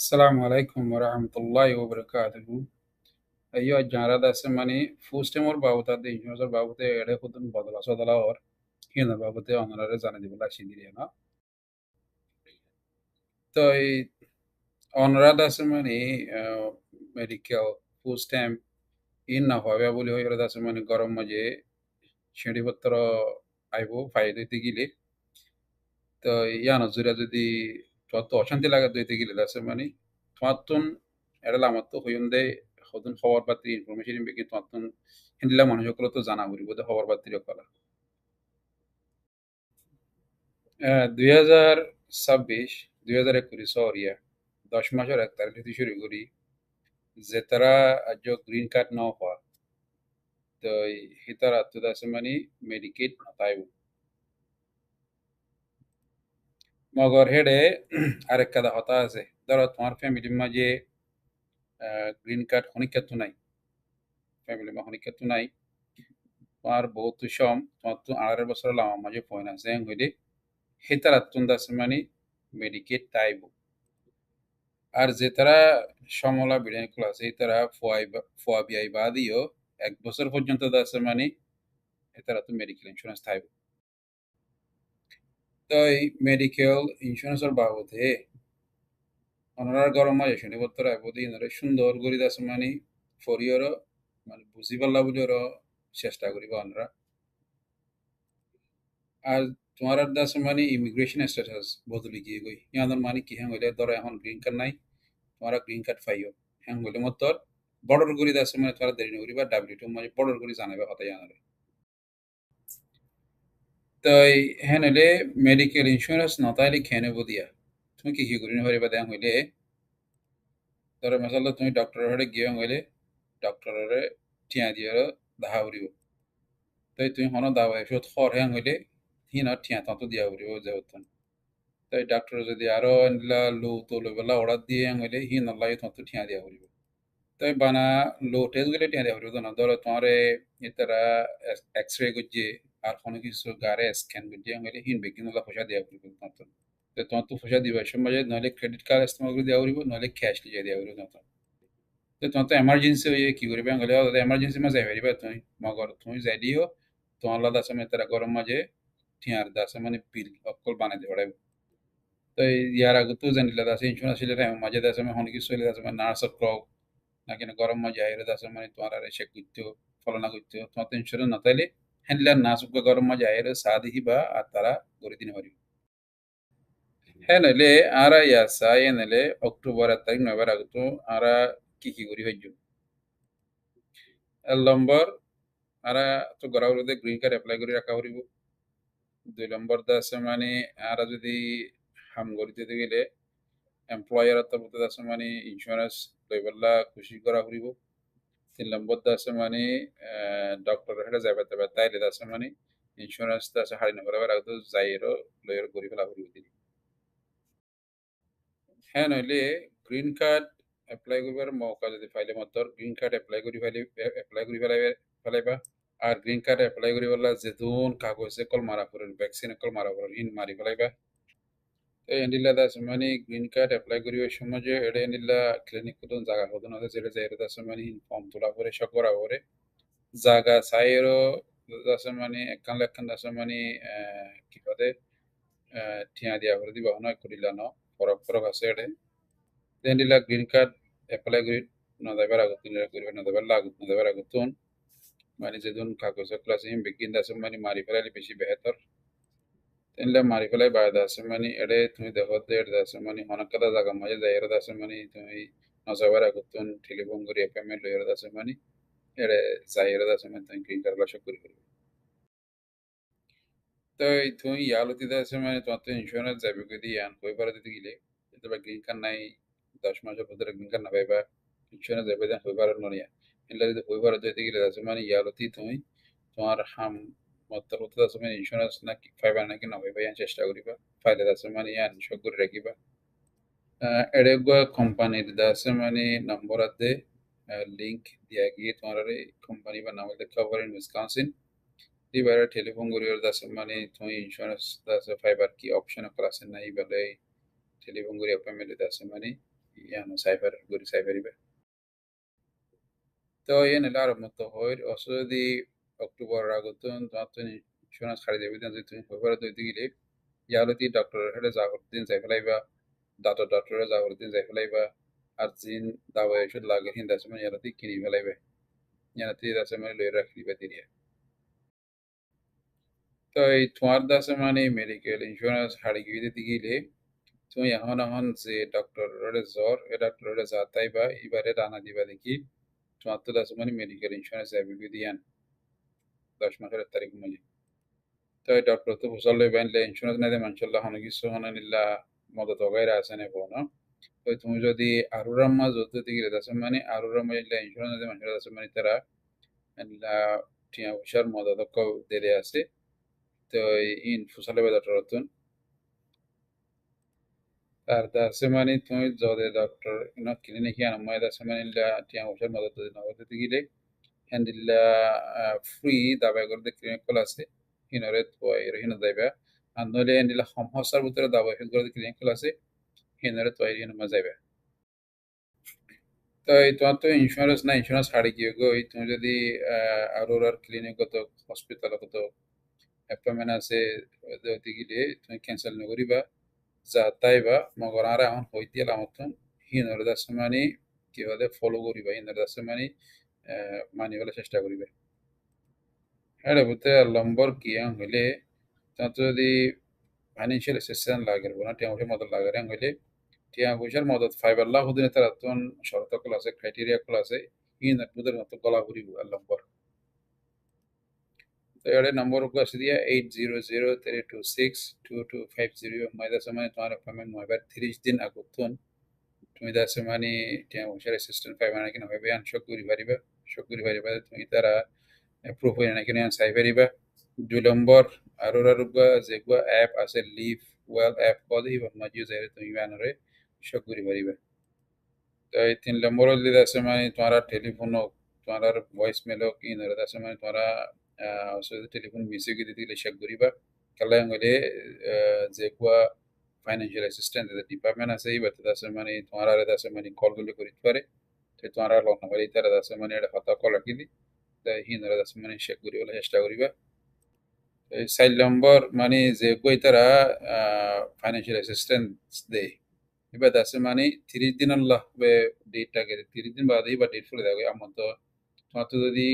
السلام عليكم ورحمة الله وبركاته. أيها الجارة سمعني فوستمور باوتا دي جوزر باوتا إيري خدن بدلا صدلا اور هنا باوتا أنا رزانا دي بلا شديد هنا. تو أنا سمعني medical فوستم إن نفع بقولي هو يردا سمعني গরম মাঝে শিডিপত্র আইবো ফাইদে গিলে তো ইয়ানো জুরা যদি যত অশান্তি লাগা দইতে গিলে দাসে মানে তোমাতুন এটা লামাতো হইন্দে হদুন খবর পাতি ইনফরমেশন বেকি তোমাতুন হিন্দিলা মানুষ সকল তো জানা করি বোধ খবর পাতি কলা 2026 2021 সরিয়া 10 মাসের 1 তারিখ থেকে শুরু করি যে তারা আজ গ্রিন কার্ড না হওয়া তো হিতার আত্মদাসে মানে মেডিকেট তাইব মগর হেডে আরেক কাদা হতা আছে ধরো তোমার ফ্যামিলির মাঝে গ্রিন কার্ড হনিকাতো নাই ফ্যামিলি মা হনিকাতো নাই তোমার বহুত সম তোমার তো 18 বছর লামা মাঝে পয়না জেং হইলে হেতারা তুন্দা মানে মেডিকেট তাইব আর যে তারা সমলা বিড়াই ক্লাস এই তারা ফোয়া বিআই বাদিও 1 বছর পর্যন্ত দাসে মানে হেতারা তো মেডিকেল ইন্স্যুরেন্স থাইব তো এই মেডিকেল ইন্স্যুরেন্সের বাবদে ওনার গরম মাঝে শনিপত্র আইবদি ইনারে সুন্দর করি দাসে মানে ফরিয়র মানে বুঝি পারলা বুঝি চেষ্টা করিব আমরা আর তোমার দাসে মানে ইমিগ্রেশন স্ট্যাটাস বদলি গিয়ে গই ইয়ানোর মানে কি হ্যাঁ হইলে ধরো এখন গ্রিন কার্ড নাই তোমারা গ্রিন কার্ড পাইও হ্যাঁ হইলে মতর বর্ডার করি দাসে মানে তোরা দেরি নকরি বা ডাব্লিউ2 মানে বর্ডর করি জানাবে হতে জানাবে তাই হ্যাঁ হইলে মেডিকেল ইন্স্যুরেন্স নতাইলে খেয়ে নেবো দিয়া তুমি কি করি নপারিবা দেয়া হইলে ধরো মেসাল তুমি ডক্টরের হলে গিয়ে হইলে ডক্টরের টিয়া দিয়ে দাহা উড়িব তাই তুমি হন দাওয়া এসব খর হ্যাঁ হইলে হিন টিয়া তত দিয়া উড়িব যেহেতু তাই ডাক্তার যদি আরো এনলা লো তো লেবেলা অর্ডার দিয়ে হইলে হিন আল্লাহ তত টিয়া দিয়া উড়িব তাই বানা লো টেস্ট গেলে টিয়া দিয়া উড়িব না ধরো তোমার এতারা এক্সরে করছে আর কোনো কিছু গারে স্ক্যান করছে হইলে হিন বেগিন আল্লাহ পয়সা দিয়া উড়িব তত তো তোমার তো পয়সা দিবা সময় নইলে ক্রেডিট কার্ড ইস্তেমাল করে দিয়া উড়িব নইলে ক্যাশ লিয়ে দিয়া উড়িব তত তো তোমার তো এমার্জেন্সি হয়ে কি করবে হলে এমার্জেন্সি মাঝে যাই পারিবা তুমি মগর তুমি যাই দিও তোমার লাদা সময় তারা গরম মাঝে ঠিয়ার দাসে মানে বিল অকল বানাই দিয়ে পড়াইব তো ইয়ার আগে তো জানিলে দাসে ইন্স্যুরেন্স ছিল মাঝে দাসে মানে অনেক কিছু চলে দাসে মানে নার্স ক্রক নাকি গরম মাঝে আইরে দাসে মানে তোমার আর সে করতো ফলনা করতো তোমার তো ইন্স্যুরেন্স না তাইলে হ্যান্ডলার নার্স গরম মাঝে আইরে সা দিহিবা আর তারা করে দিনে পারিব হ্যাঁ নাইলে আরা ইয়া সাই নাইলে অক্টোবর 1 তারিখ নভেম্বর আগে তো আরা কি করি হইজ এক নম্বর আরা তো গড়াউড়ে গ্রিন কার্ড এপ্লাই করে রাখা হরিব 2 নম্বর আছে মানে আরা যদি হাম করিতে গেলে এমপ্লয়ার তরফতে আছে মানে ইন্স্যুরেন্স লইবেলা খুশি করা হরিব 3 নম্বর আছে মানে ডক্টর হেটা যাবে তবে তাইলে আছে মানে ইন্স্যুরেন্স আছে হারি নগর আগে যাইরো লইয়ের করি ফেলা হরিব দিন হ্যাঁ নইলে গ্রিন কার্ড এপ্লাই করিবার মৌকা যদি পাইলে মাত্র গ্রিন কার্ড এপ্লাই করি ফেলাইবা আর গ্রিন কার্ড এপ্লাই করি পেলা যেতুন কাগজ কল মারা পড়েন ভ্যাকসিন কল মারা পড়েন ইন মারি ফেলাইবা তো এন্ডিলা দাস মানে গ্রিন কার্ড এপ্লাই করিবার সময় যে এটা এন্ডিলা ক্লিনিক কত জায়গা হতো না যেটা যাই দাস মানে ফর্ম তোলা পরে সব করা পরে জায়গা সাইরো দাস মানে একখান দাস মানে কি বলে ঠিয়া দিয়া করে দিবা নয় করিলা ন ফরক ফরক আছে এটা এন্ডিলা গ্রিন কার্ড এপ্লাই করি না দেবার আগত করিবে না দেবার লাগত না দেবার আগত মানে যেদিন কাগজ ক্লাস হিম বিগিন দাস মানে মারি ফেলাইলে বেশি বেহতর তেনলে মারি ফেলাই বাইরে আছে মানে এড়ে তুমি দেখো দে এটা আছে মানে অনেক কথা জায়গা মাঝে যাই এর আছে মানে তুমি নজর রাখতুন টেলিফোন করি পেমেন্ট লই এর আছে মানে এড়ে যাই এর আছে মানে তুমি গ্রিন কার্ড লাশ করি করবে তো এই তুমি ইয়ালতি আছে মানে তোমার তো ইন্স্যুরেন্স যাবে যদি আন কই পারে দিতে গেলে কিন্তু বা গ্রিন কার্ড নাই 10 মাসের ভিতরে গ্রিন কার্ড না পাইবা ইন্স্যুরেন্স যাবে দেন কই পারে নড়িয়া এলে যদি কই পারে দিতে গেলে আছে মানে ইয়ালতি তুমি তোমার হাম মতলব আছে মানে ইন্স্যুরেন্স না কি পাইবা নাকি না পাইবা ইয়ান চেষ্টা করিবা ফাইলে আছে মানে ইয়ান সব করে রাখিবা এড়েগুয়া কোম্পানির আছে মানে নম্বর আছে লিঙ্ক দিয়া গিয়ে তোমার কোম্পানি বা নাম কভার ইন উইসকনসিন এবারে টেলিফোন করিবার আছে মানে তুমি ইন্স্যুরেন্স আছে ফাইবার কি অপশন আছে নাই বলে টেলিফোন করি অ্যাপয়েন্টমেন্ট আছে মানে yani sayfar guri sayfaribe. তো ಏನಿಲ್ಲ ಮತ್ತು ಹೋಯ್ರ್ ಹೊಸದಿ ಅಕ್ಟೋಬರ್ ಆಗುತ್ತun তাতনি insurance খারিদে বিদান যে তুমি ফেব্রুয়ারি দই দিলে ইয়ালতি ডক্টর হেডে জাগরদিন যাইফলাইবা ডক্টর জাগরদিন যাইফলাইবা আর জিন দাওয়া এসব লাগে হিন্দা সময় ইয়ালতি কিনি ফেলাইবে ইয়ালতি দাসে মানে লই রাখিবা দিরিয়া তো এই তোমার দাসে মানে মেডিকেল ইন্স্যুরেন্স হারি গিয়ে দিলে তুমি এখন যে ডক্টর জ্বর এ ডক্টর যাতাইবা এবারে রানা দিবা দেখি তোমার তো দাসে মানে মেডিকেল ইন্স্যুরেন্স যাবি দিয়ান 10 মাসের তারিখ মধ্যে তো ডক্টর তো বুঝালে বাইনলে ইন্স্যুরেন্স নাই মানশাল্লাহ হন কিছু হনানিল্লা মদত ওগাইরা আছে নে কোন তো তুমি যদি আরুরাম্মা যত দিকে আছে মানে আরুরাম্মা ইল্লা ইন্স্যুরেন্স নাই মানশাল্লাহ আছে মানে তারা ইল্লা টিয়া উশার মদত কো দেরে আছে তো ইন ফুসালে ডক্টর তুন আর দা আছে মানে তুমি যদি ডক্টর না ক্লিনিক ইয়ান মাই দা আছে মানে ইল্লা টিয়া উশার মদত না হতে গিলে হ্যান্ডিল্লা ফ্রি দাবাই করে ক্লিনিক কল আছে হিনরে তো হিন যাইবা আর নইলে হ্যান্ডিল্লা সমস্যার ভিতরে দাবাই করে ক্লিনিক কল আছে হিনরে তো হিন মা যাইবা তো এই তোমার তো ইন্স্যুরেন্স না ইন্স্যুরেন্স হারিয়ে গিয়ে গো এই তুমি যদি আরোরার ক্লিনিক কত হসপিটাল কত অ্যাপয়েন্টমেন্ট আছে যদি গিলে তুমি ক্যান্সেল নকরিবা যা তাইবা মগর আর এখন হইতে মতন হিনরে দাস মানে কি হলে ফলো করিবা হিনরে দাস মানে মানি বলে চেষ্টা করিবা এটা বুঝতে লম্বর কি হইলে তাতে যদি ফাইন্যান্সিয়াল অ্যাসিস্ট্যান্ট লাগে না টিয়া মদত লাগে হইলে টিয়া পয়সার মদত ফাইবার লাখ দিনে তার তখন শর্ত কল আছে ক্রাইটেরিয়া কল আছে ইন বুদের মতো গলা ঘুরিব লম্বর তো এর নম্বর আছে দিয়া 8003262250 মাইদা সময় তোমার অ্যাপয়েন্টমেন্ট নয়বার 30 দিন আগুতন তুমি দাসে মানে টিয়া পয়সার অ্যাসিস্ট্যান্ট পাইবা নাকি নভাবে আনশক করি পারিবা তুমি তারা proof হয় নাকি না চাই পাৰিবা 2 নম্বৰ আৰুগা যেগুৱা এপ আছে লিভ ৱেল এপ কল ই মাজি যায় তুমি বানৰে শক কৰি পাৰিবা তো এই 3 নম্বৰৰ লিদ আছে মানে তোমার টেলিফোন তোমার ভয়েস মেল কি নরে আছে মানে তোমার আসলে টেলিফোন মেসেজ দি দিলে শেক করিবা কালা হলে যেগুৱা ফাইনান্সিয়াল অ্যাসিস্ট্যান্ট ডিপার্টমেন্ট আছে এই বাতে আছে মানে তোমার আছে মানে কল গুলো করিতে পারে তো তোমার লোন হলে তার আছে মানে এটা কথা কল রাখি হিনরা দাস মানে শেখ করি বলে চেষ্টা করিবা এই 4 নম্বর মানে যে কই তারা ফাইনান্সিয়াল অ্যাসিস্ট্যান্ট দেয় এবার দাসে মানে 30 দিন আল্লাহ বে ডেটটাকে 30 দিন বাদে বা ডেট ফুলে দেয় আমার তো তোমার তো যদি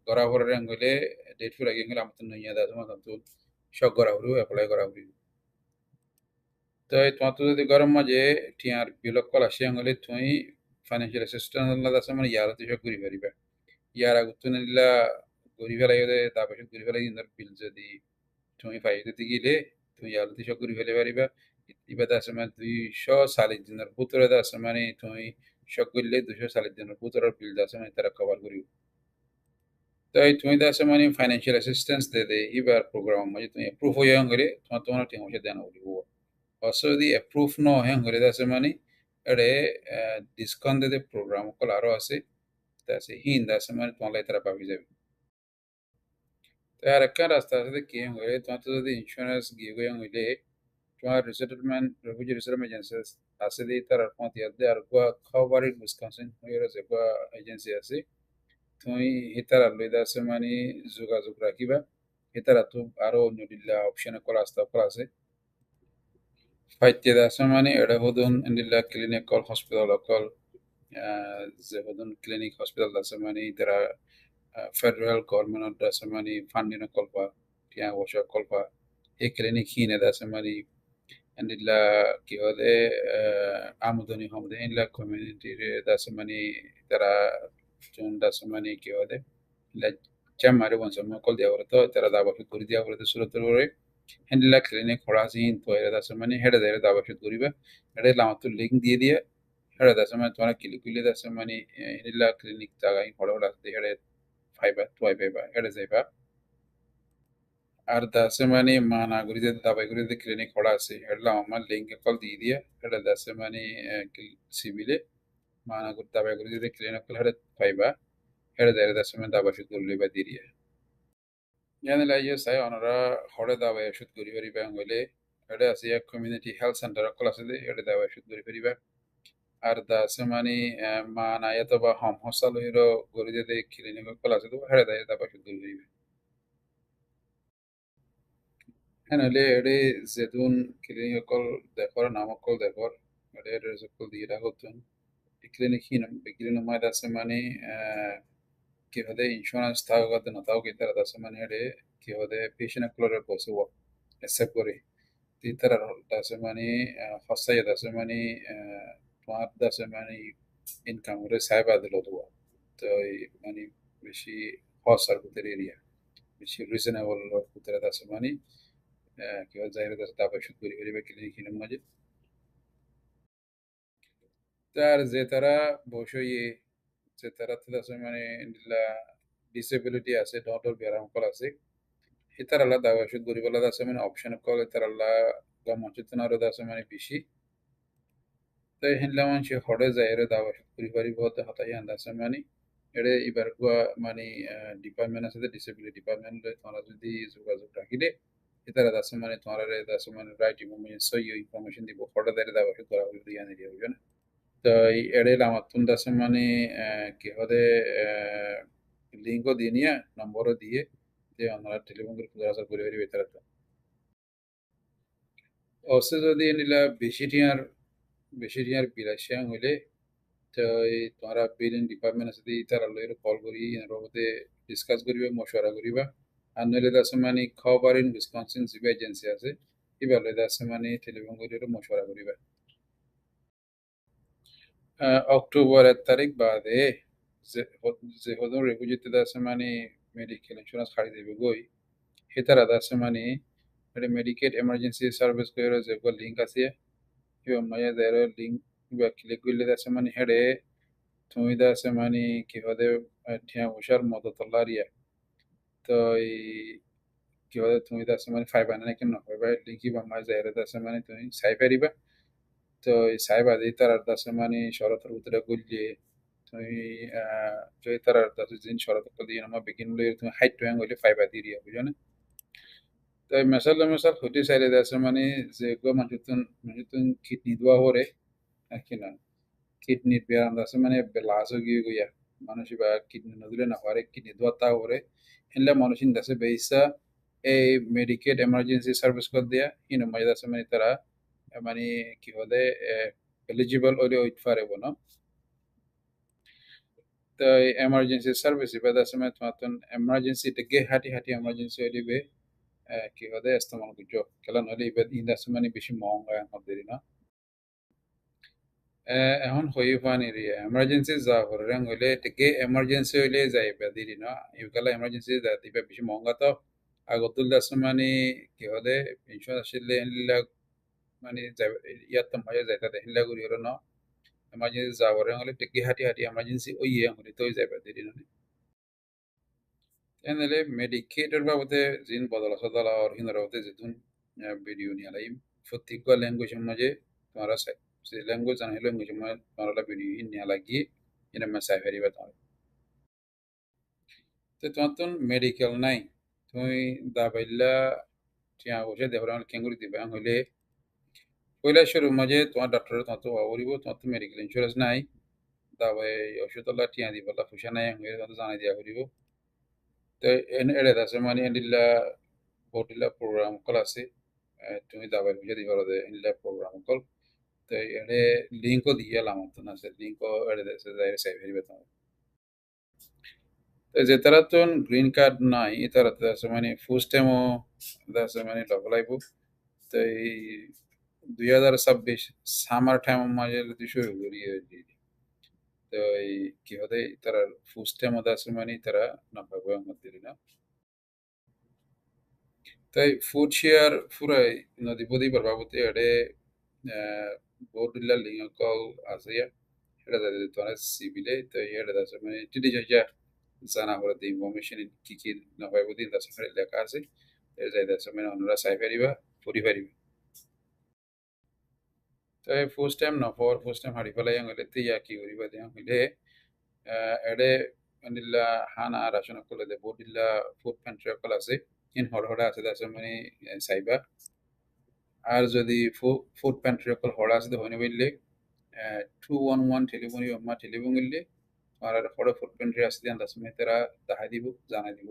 গড়া ভরে হইলে ডেট ফুলে গিয়ে গেলে আমার তো নইয়া দাস আমার তো সব গড়া হইব অ্যাপ্লাই করা হইব তো তোমার তো যদি গরম মাঝে টিয়ার বিলক কল আসি হলে তুমি ফাইনান্সিয়াল অ্যাসিস্ট্যান্ট আল্লাহ দাসে মানে ইয়ারতে সব করি পারিবা ইয়ার আগুতনিল্লা গরি ফেলাই তারপরে গরি ফেলাই ইন্দার বিল যদি তুমি ফাইতে গিলে তুমি ইয়ালতি সব গরি ফেলে পারিবা ইবাদ আছে মানে 240 দিনের ভিতরে আছে মানে তুমি সব করলে 240 দিনের ভিতরে বিল আছে মানে তারা কভার করিব তাই তুমি আছে মানে ফাইন্যান্সিয়াল অ্যাসিস্ট্যান্স দে এবার প্রোগ্রাম মানে তুমি অ্যাপ্রুভ হয়ে গেলে তোমার ঠিক মতো দেন হইব অবশ্য যদি অ্যাপ্রুভ ন হয়ে গেলে আছে মানে এড়ে ডিসকাউন্ট দে প্রোগ্রাম কল আরো আছে তা আছে হিন্দ আছে মানে তোমার তারা পাবি যাবে তো আর একটা রাস্তা আছে কি হয়ে তোমার তো যদি ইন্স্যুরেন্স গিয়ে গিয়ে হইলে তোমার রিসেটেলমেন্ট রেফিউজি রিসেটেলমেন্ট এজেন্সি আছে দিয়ে তার পথ ইয়াদে আর গোয়া খাওয়াবাড়ির উইসকনসিন হয়ে আছে গোয়া এজেন্সি আছে তুমি হিতার লইদা আছে মানে যোগাযোগ রাখিবা হিতারা তো আরো নিদিল্লা অপশনে কল আসতে কল আছে ফাইতে আছে মানে এটা হদুন নিদিল্লা ক্লিনিক কল হসপিটাল কল যে হদুন ক্লিনিক হসপিটাল আছে মানে তারা federal government dasa mani funding kolpa tia washa kolpa e clinic hine dasa mani andilla ki hode amudani hamde illa community re dasa mani tara chun dasa mani ki hode la chamare bonso mo kol dia to tara da bafi kuri dia bole surat re andilla clinic khorasin to era dasa mani hede dere da bafi kuriba ede lamatul link দিয়ে দিয়ে hede dasa mani তোমার কিলি dasa mani andilla clinic জায়গায় হড় হড় আছে hede ফাইবা তুয়াই পাইবা এটা যাইবা আর দাসে মানে মানাগুড়িতে দাবাইগুড়িতে ক্লিনিক খোলা আছে এটা আমার লিঙ্ক কল দিয়ে দিয়া এটা দাসে মানে সিভিলে মানাগুড়ি দাবাইগুড়িতে ক্লিনিক খোলা এটা পাইবা এটা দেয় দাসে মানে দাবা শুধু লইবা দিয়ে ইয়ানে লাইয়ে চাই অনরা হরে দাবাই ওষুধ করি পারিবা হইলে এটা আছে এক কমিউনিটি হেলথ সেন্টার কল আছে এটা দাবাই ওষুধ করি পারিবা আর দা আছে মানে মা নাই তো বা হম হসাল হইরো গরি দে ক্লিনিক কল আছে তো হেড়ে দেয় তা পাশে দূর হইবে হ্যাঁ নাহলে এডে যেতুন ক্লিনিক কল দেখর নামক কল দেখর এডে রেজক কল দিয়ে রাখতুন ক্লিনিক হিনম ক্লিনিক মাইদ আছে মানে কিভাবে ইন্স্যুরেন্স থাকাতে না তাও কি তারা আছে মানে এডে কিভাবে পেশেন্ট ক্লোরের বসে ও অ্যাকসেপ্ট করে Twitter dasmani khassa dasmani তোমার dasmani ইনকাম করে সাইবা দিল তো তো মানে বেশি খরচার ভিতরে এরিয়া বেশি রিজনেবল ভিতরে dasmani কি হয় যাইরে দাস তারপর শুরু করি করি ক্লিনিক হিনের মাঝে তার যে তারা বসই যে তারা তো dasmani ডিসেবিলিটি আছে ডটর ব্যারাম কল আছে ಇತರಲ್ಲ ದಾವಶುದ್ ಗುರಿಬಲ್ಲ ದಾಸಮನೆ ಆಪ್ಷನ್ ಕಾಲ್ ಇತರಲ್ಲ ಗಮಚಿತನಾರು ದಾಸಮನೆ ಬಿಸಿ তাই হিনলা মানুষ হড়ে যায় এর দাওয়াশুদ গুরিবারি বহুত হতাই দাসমানি এড়ে এবার কুয়া মানে ডিপার্টমেন্ট আছে ডিসেবিলিটি ডিপার্টমেন্ট তোমরা যদি যোগাযোগ রাখিলে এতারা দাসমানে তোমরা দাসমানে রাইট ইনফরমেশন সই ইনফরমেশন দিব হড়ে দেয় দাওয়াশুদ করা হইল ইয়ানি দিয়ে বুঝো না তো এই এড়ে লামাতুন দাসমানে কি হদে লিঙ্কও দিয়ে নিয়ে নম্বরও দিয়ে যে আমরা টেলিফোন করে খুঁজে আসার পরিবারই বেতার অবশ্য যদি নিলা বেশি টিয়ার বিলাসিয়াং হইলে তো এই তোমরা বিলিং ডিপার্টমেন্ট আছে তার লইর কল করি এর মধ্যে ডিসকাস করিবা মশওয়ারা করিবা আর নইলে দাস মানে খবর ইন উইসকনসিন জিবা এজেন্সি আছে এবার লইলে দাস মানে টেলিফোন করিবা মশওয়ারা করিবা অক্টোবরের তারিখ বাদে যে হদন রেফিউজিতে দাস মানে মেডিকেল ইন্স্যুরেন্স খাড়ি দেবে গই হেতারা দাস মানে মেডিকেল এমার্জেন্সি সার্ভিস করে যে লিঙ্ক আছে কিবা মায়া দেয় লিঙ্ক কিবা ক্লিক করলে দাস মানে হেডে তুমি দাস মানে কিভাবে ঠিয়া হুশার মতো তল্লারিয়া তো এই কিভাবে তুমি দাস মানে ফাইভ আনে কেন ফাইবা লিখি বা মাঝে এর দাস মানে তুমি সাই পারিবা তো এই সাইবা দিয়ে তার দাস মানে শরতের উত্তরে গুলিয়ে তুমি যদি তার দাস দিন শরত দিয়ে আমার বিগিন লই তুমি হাইট ট্যাং হইলে ফাইবা দিয়ে দিয়া বুঝো না তো এই মেসাল হইতে চাইলে দাস মানে যে গো মানুষজন কিডনি দোয়া হরে কি না কিডনির ব্যায়াম আছে মানে বেলাস গিয়ে গইয়া মানুষ বা কিডনি নদীলে না হরে কিডনি দোয়াতা হরে হেনলে মানুষ ইন্দাসে বেইসা এই মেডিকেল এমার্জেন্সি সার্ভিস কর দিয়া ইনো মাইদা আছে মানে তারা মানে কি হলে এলিজিবল ওরে ওইট পারে বনো তো এমার্জেন্সি সার্ভিস ইবাদ আছে মানে তোমার এমার্জেন্সি তে হাঁটি এমার্জেন্সি হইবে কি হলে ইস্তেমাল করছো খেলা নলে ইবাদ ইন্দাসে মানে বেশি মহঙ্গা আমাদের না এখন হয়ে পানি রে এমার্জেন্সি যা হরং হইলে টিকে এমার্জেন্সি হইলে যাইবা দিদি না ইউকালা এমার্জেন্সি যা দিবা বেশি মহঙ্গা তো আগতুল দাস মানে কি হলে ইন্স্যুরেন্স আসলে হিল্লা মানে ইয়াত তো মজা যাইতা হিল্লা করি হলো না এমার্জেন্সি যা হরং হলে টিকে হাঁটি এমার্জেন্সি ওই ইয়ে হলে তো যাইবা দিদি না এনেলে মেডিকেটের বাবদে জিন বদলা সদলা আর হিন্দর বাবদে যেতুন ভিডিও নিয়ে লাই প্রত্যেক ল্যাঙ্গুয়েজের মাঝে তোমারা যে ল্যাঙ্গুয়েজ জানা ল্যাঙ্গুয়েজের মাঝে তোমারা ভিডিও নিয়ে লাগিয়ে এটা মেসাই ফেরিবা তোমার তো তোমার তো মেডিকেল নাই তুমি দাবাইলা টিয়া বসে দেহরান কেঙ্গুরি দিবা হইলে পয়লা শুরু মাঝে তোমার ডাক্তার তোমার তো অবরিব তোমার তো মেডিকেল ইন্স্যুরেন্স নাই দাবাই ওষুধলা টিয়া দিবা পয়সা নাই হইলে তোমার তো জানাই দিয়া করিব তো এড়ে আছে মানে এন্ডিলা বটিলা প্রোগ্রাম কল আছে তুমি দাবাই বুঝে দিবা দে এন্ডিলা প্রোগ্রাম কল তো এড়ে লিঙ্কও দিয়ে এলাম তো না সে লিঙ্কও এড়ে দেশে যাই সাই ফেরিবে তোমার তো যে তারা তো গ্রিন কার্ড নাই তারা তো আছে মানে ফুল টাইমও আছে মানে লবলাইব তো এই 2026 সামার টাইম মাঝে যদি শুরু করি তো এই কি হতে তারা ফুল টাইমও আছে মানে তারা না পাবো আমাদের না তাই ফুড শেয়ার ফুরাই নদীপতি প্রভাবতী এডে বোর্ডিল্লা লিঙ্ক কল আছে এটা যাদের তোরা সিভিলে তো এটা আছে মানে টিডি যা জানা হলে দি ইনফরমেশন কি না হয় বুদ্ধি আছে লেখা আছে এর যাই আছে মানে অন্যরা চাই পারিবা পড়ি পারিবা তো ফার্স্ট টাইম না ফর ফার্স্ট টাইম হারি ফেলাই হলে তিয়া কি করিবা দিয়া হইলে এডে আনিলা হানা রাশন কলে দে বোর্ডিল্লা ফুড প্যান্ট্রি কল আছে ইন হড়হড়া আছে মানে চাইবা আর যদি ফুড প্যান্ট্রি কল হড়া আছে হইনি বললে 211 টেলিফোনি অম্মা টেলিফোন গেলে তোমার হড়ে ফুটপ্রিন্ট আসতে আন্দাজ সময় তারা দেখা দিব জানা দিব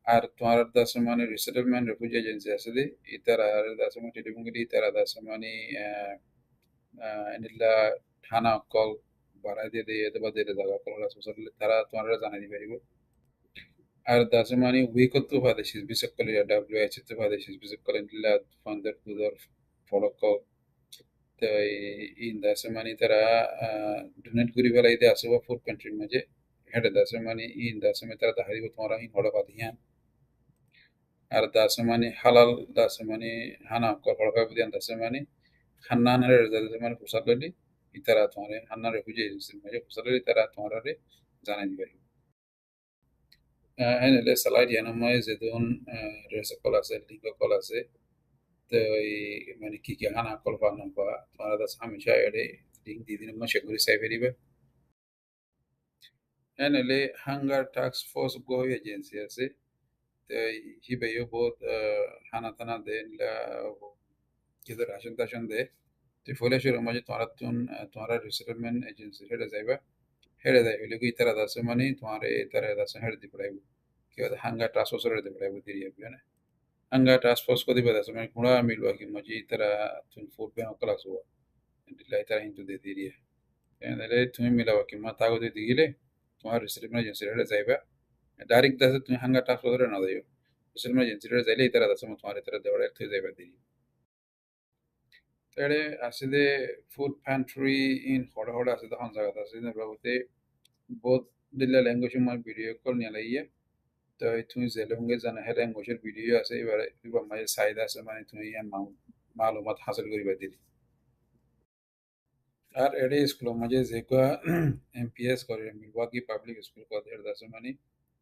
আর তোমার দাস মানে রিসেটেলমেন্ট রেফিউজি এজেন্সি আছে দে ইতারা দাস মানে টেলিফোন গেলে ইতারা দাস মানে এনিলা থানা কল বাড়াই দিয়ে দিয়ে এতে বাদে জায়গা কল আছে তারা তোমার জানা দিবে আর দাস মানে উইকত বাদেশিস বিশেষ করে ডাব্লিউএইচ তে বাদেশিস বিশেষ করে ইলা ফান্ডার দুদর follow in the semani tara donate guri bala ide asuba food pantry maje hede da semani in da semani tara dahari bo tumara in hoda padiyan ar da semani halal da semani hana ko hoda padiyan da semani hannan re da semani pusadali itara tumare hannan re huje maje pusadali tara tumara re janai dibai ene le salad yana mai zedun resa kola se lingo kola se তো এই মানে কি কি হানা কলফা নবা তোমার Das হামেশা এডে link দিয়ে দিন মাসে করে সাইবেরিবে এনলে হাঙ্গার টাস্ক ফোর্স গো এজেন্সি আছে তো হিবে ইউ বহুত হানা টানা দেন লা কিদর রাশন টাশন দে তো ফলে শুরু মাঝে তোমার রিসেটলমেন্ট এজেন্সি হেডে যাই হইলে কি তারা দাস মানে তোমার তারা দাস হেড দি পড়াইব কি হাঙ্গার টাস্ক ফোর্স হেড দি পড়াইব দিরিয়া বিনা hanga task force ko diba dasman kuna milwa ki maji tara tun food ben okala so dilai tara into de diria enele tumi milawa ki ma tago de digile তোমার রিসেটলমেন্ট agency রে যাইবা direct দাসে তুমি হাঙ্গা task force রে না যাইও রিসেটলমেন্ট agency রে যাইলে তারা দাসে তোমার তারা দেওয়ার থেকে যাইবা দিরি তাহলে আসলে ফুড প্যান্ট্রি ইন হড় হড় আছে তখন জায়গা আছে বাবুতে বহুত দিল্লা ল্যাঙ্গুয়েজ আমার ভিডিও কল নিয়ে লাইয়ে তো তুমি জেলুঙ্গে জানা হে ল্যাঙ্গুয়েজের ভিডিও আছে এবারে এবার মাঝে সাইড আছে মানে তুমি মালুমাত হাসিল করিবা দিলি আর এডে স্কুল মাঝে যেগুলা এমপিএস করে মিলওয়াকি পাবলিক স্কুল কথা দাসে মানে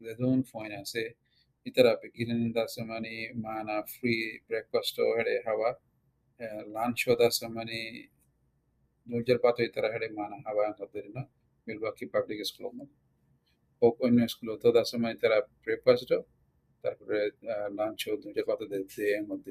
যেদুন ফয়েন আছে ইতারা বেগিরিন দাসে মানে মানা ফ্রি ব্রেকফাস্ট হেডে হাওয়া লাঞ্চ দাসে মানে নজর পাতো ইতারা হেডে মানা হাওয়া তাদের না মিলওয়াকি পাবলিক স্কুল অন্য স্কুল তো দাসে মানে তারা ব্রেকফাস্ট তারপরে লাঞ্চ নজর পাতো দিতে মধ্যে